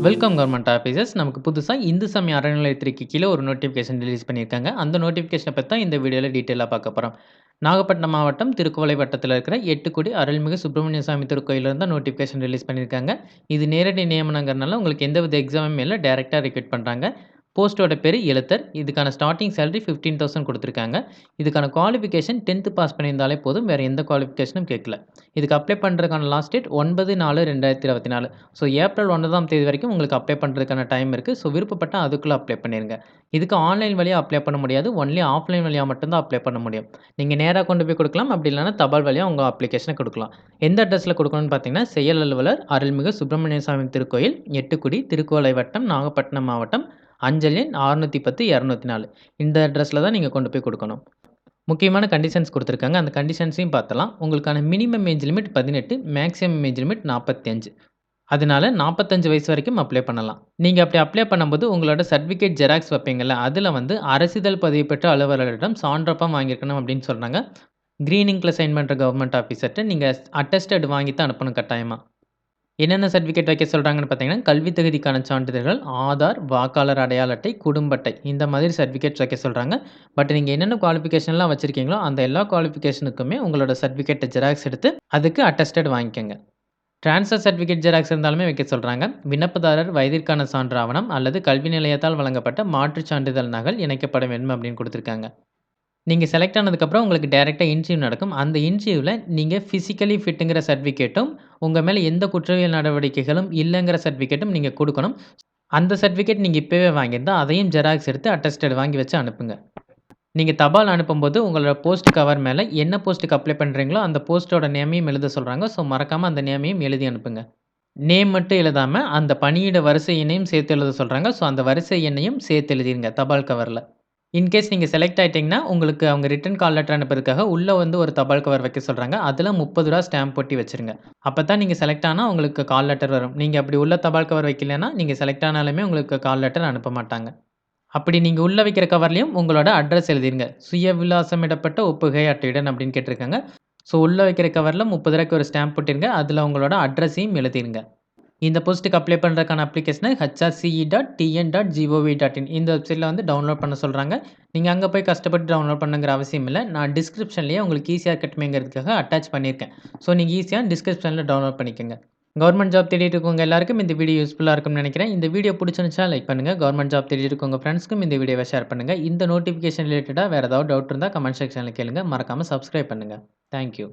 Welcome government officers. நமக்கு புதுசா இந்து சமய அறநிலையத்துறைக்கு கீழ ஒரு நோட்டிஃபிகேஷன் ரிலீஸ் பண்ணியிருக்காங்க. அந்த நோட்டிஃபிகேஷன பத்தி தான் இந்த வீடியோல டீட்டெயிலா பார்க்க போறோம். நாகப்பட்டினம் மாவட்டம் திருக்குவளை வட்டத்தில இருக்கிற எட்டுக்குடி அருள்மிகு சுப்பிரமணிய சாமி திருக்கோயில்ல தான் நோட்டிஃபிகேஷன் ரிலீஸ் பண்ணியிருக்காங்க. இது நேரடி நியமனங்கிறனால உங்களுக்கு எந்தவித எக்ஸாமுமே இல்ல. டைரக்ட்டா ரெக்ரூட் பண்றாங்க. போஸ்ட்டோட பேரு எழுத்தர். இதுக்கான ஸ்டார்ட்டிங் சேலரி 15,000 குடுத்துருக்காங்க. இதுக்கான குவாலிஃபிகேஷன் 10த் பாஸ் பண்ணியிருந்தாலே போதும். வேற எந்த குவாலிஃபிகேஷனும் கேட்கல. இதுக்கு அப்ளை பண்றதுக்கான லாஸ்ட் டேட் 9/4/2024. ஸோ ஏப்ரல் 9ஆம் தேதி வரைக்கும் உங்களுக்கு அப்ளை பண்றதுக்கான டைம் இருக்கு. ஸோ விருப்பப்பட்டா அதுக்குள்ள அப்ளை பண்ணிருங்க. இதுக்கு ஆன்லைன் வழியா அப்ளை பண்ண முடியாது. ஒன்லி ஆஃப்லைன் வழியா மட்டும் தான் அப்ளை பண்ண முடியும். நீங்க நேரா கொண்டு போய் குடுக்கலாம். அப்படி இல்லன்னா தபால் வழியா உங்க அப்ளிகேஷன குடுக்கலாம். எந்த அட்ரஸ்ல குடுக்கணும்னு பார்த்தீங்கன்னா, செயல் அலுவலர் அருள்மிகு சுப்பிரமணிய சாமி திருக்கோயில், எட்டுக்குடி, திருக்குவளை வட்டம், நாகப்பட்டினம் மாவட்டம். அஞ்சல் எண் 610-204. இந்த அட்ரஸ்ல தான் நீங்க கொண்டு போய் குடுக்கணும். முக்கியமான கண்டிஷன்ஸ் குடுத்துருக்காங்க. அந்த கண்டிஷன்ஸையும் பார்த்தலாம். உங்களுக்கான minimum age limit 18, maximum age limit 45. அதனால 45 வயசு வரைக்கும் அப்ளை பண்ணலாம். நீங்க அப்படி அப்ளை பண்ணும்போது உங்களோட சர்டிஃபிகேட் ஜெராக்ஸ் வைப்பீங்கல்ல, அதுல வந்து அரசிதழ் பதிவு பெற்ற அலுவலரிடம் சான்றப்பம் வாங்கியிருக்கணும் அப்படின்னு சொல்றாங்க. கிரீன் இங்க்ல சைன் பண்ற கவர்மெண்ட் ஆஃபீசர்ட்ட நீங்க அட்டஸ்டட் வாங்கி தான் அனுப்பணும் கட்டாயமா. என்னென்ன சர்டிஃபிகேட் வைக்க சொல்றாங்கன்னு பார்த்தீங்கன்னா, கல்வி தகுதிக்கான சான்றிதழ்கள், ஆதார், வாக்காளர் அடையாள அட்டை, குடும்ப அட்டை இந்த மாதிரி சர்டிஃபிகேட்ஸ் வைக்க சொல்றாங்க. பட் நீங்க என்னென்ன குவாலிஃபிகேஷன்லாம் வச்சிருக்கீங்களோ, அந்த எல்லா குவாலிஃபிகேஷனுக்குமே உங்களோட சர்டிஃபிகேட்ட ஜெராக்ஸ் எடுத்து அதுக்கு அட்டஸ்டட் வாங்கிக்கங்க. ட்ரான்ஸ்ஃபர் சர்டிஃபிகேட் ஜெராக்ஸ் இருந்தாலுமே வைக்க சொல்றாங்க. விண்ணப்பதாரர் வயதிற்கான சான்று ஆவணம் அல்லது கல்வி நிலையத்தால் வழங்கப்பட்ட மாற்றுச் சான்றிதழ் நகல் இணைக்கப்பட வேண்டும் அப்படின்னு குடுத்துருக்காங்க. நீங்க செலக்ட் ஆனதுக்கப்புறம் உங்களுக்கு டைரக்ட்டா இன்டர்வியூ நடக்கும். அந்த இன்டர்வியூல நீங்க பிசிக்கலி ஃபிட்ங்கிற சர்டிஃபிகேட்டும், உங்க மேல எந்த குற்றவியல் நடவடிக்கைகளும் இல்லங்கிற சர்டிஃபிகேட்டும் நீங்க குடுக்கணும். அந்த சர்டிஃபிகேட் நீங்க இப்பவே வாங்கியிருந்தா, அதையும் ஜெராக்ஸ் எடுத்து அட்டஸ்டட் வாங்கி வச்சு அனுப்புங்க. நீங்க தபால் அனுப்பும்போது உங்களோட போஸ்ட் கவர் மேல என்ன போஸ்ட்டுக்கு அப்ளை பண்றீங்களோ, அந்த போஸ்ட்டோட நேமையும் எழுத சொல்றாங்க. ஸோ மறக்காம அந்த நேமையும் எழுதி அனுப்புங்க. நேம் மட்டும் எழுதாம, அந்த பணியிட வரிசை எண்ணையும் சேர்த்து எழுத சொல்றாங்க. ஸோ அந்த வரிசை எண்ணையும் சேர்த்து எழுதிருங்க தபால் கவர்ல. இன்கேஸ் நீங்க செலக்ட் ஆயிட்டீங்கன்னா, உங்களுக்கு அவங்க ரிட்டர்ன் கால் லெட்டர் அனுப்புறதுக்காக உள்ள வந்து ஒரு தபால் கவர் வைக்க சொல்றாங்க. அதுல ரூ. 30 ஸ்டாம்ப் ஒட்டி வச்சுருங்க. அப்பதான் நீங்க செலக்ட் ஆனா உங்களுக்கு கால் லெட்டர் வரும். நீங்க அப்படி உள்ள தபால் கவர் வைக்கலன்னா, நீங்க செலக்ட் ஆனாலுமே உங்களுக்கு கால் லெட்டர் அனுப்ப மாட்டாங்க. அப்படி நீங்க உள்ள வைக்கிற கவர்லயும் உங்களோட அட்ரஸ் எழுதிருங்க. சுய விலாசமிடப்பட்ட ஒப்புகை அட்டையுடன் அப்படின்னு கேட்டிருக்காங்க. ஸோ உள்ள வைக்கிற கவர்ல ரூ. 30க்கு ஒரு ஸ்டாம்ப் ஒட்டிருங்க. அதுல உங்களோட அட்ரஸையும் எழுதிருங்க. இந்த போஸ்ட்டுக்கு அப்ளை பண்றதுக்கான அப்ளிகேஷன hrce.tn.gov.in இந்த வெப்சைட்ல வந்து டவுன்லோட் பண்ண சொல்றாங்க. நீங்க அங்க போய் கஷ்டப்பட்டு டவுன்லோட் பண்ணணுங்கிற அவசியம் இல்ல. நான் டிஸ்கிரிப்ஷன்லயே உங்களுக்கு ஈஸியா இருக்கட்டுமேங்கிறதுக்காக அட்டாச் பண்ணியிருக்கேன். ஸோ நீங்க ஈஸியா டிஸ்கிரிப்ஷன்ல டவுன்லோட் பண்ணிக்கங்க. கவர்மெண்ட் ஜாப் தேடிட்டு இருக்கவங்க எல்லாருக்கும் இந்த வீடியோ யூஸ்ஃபுல்லா இருக்கும்னு நினைக்கிறேன். இந்த வீடியோ புடிச்சிருந்துச்சா லைக் பண்ணுங்க. கவர்மெண்ட் ஜாப் தேடிட்டு இருக்க உங்க ஃப்ரெண்ட்ஸ்க்கும் இந்த வீடியோவ ஷேர் பண்ணுங்க. இந்த நோட்டிஃபிகேஷன் ரிலேட்டடா வேற ஏதாவது டவுட் இருந்தா கமெண்ட் செக்ஷன்ல கேளுங்க. மறக்காம சப்ஸ்கிரைப் பண்ணுங்க. Thank you.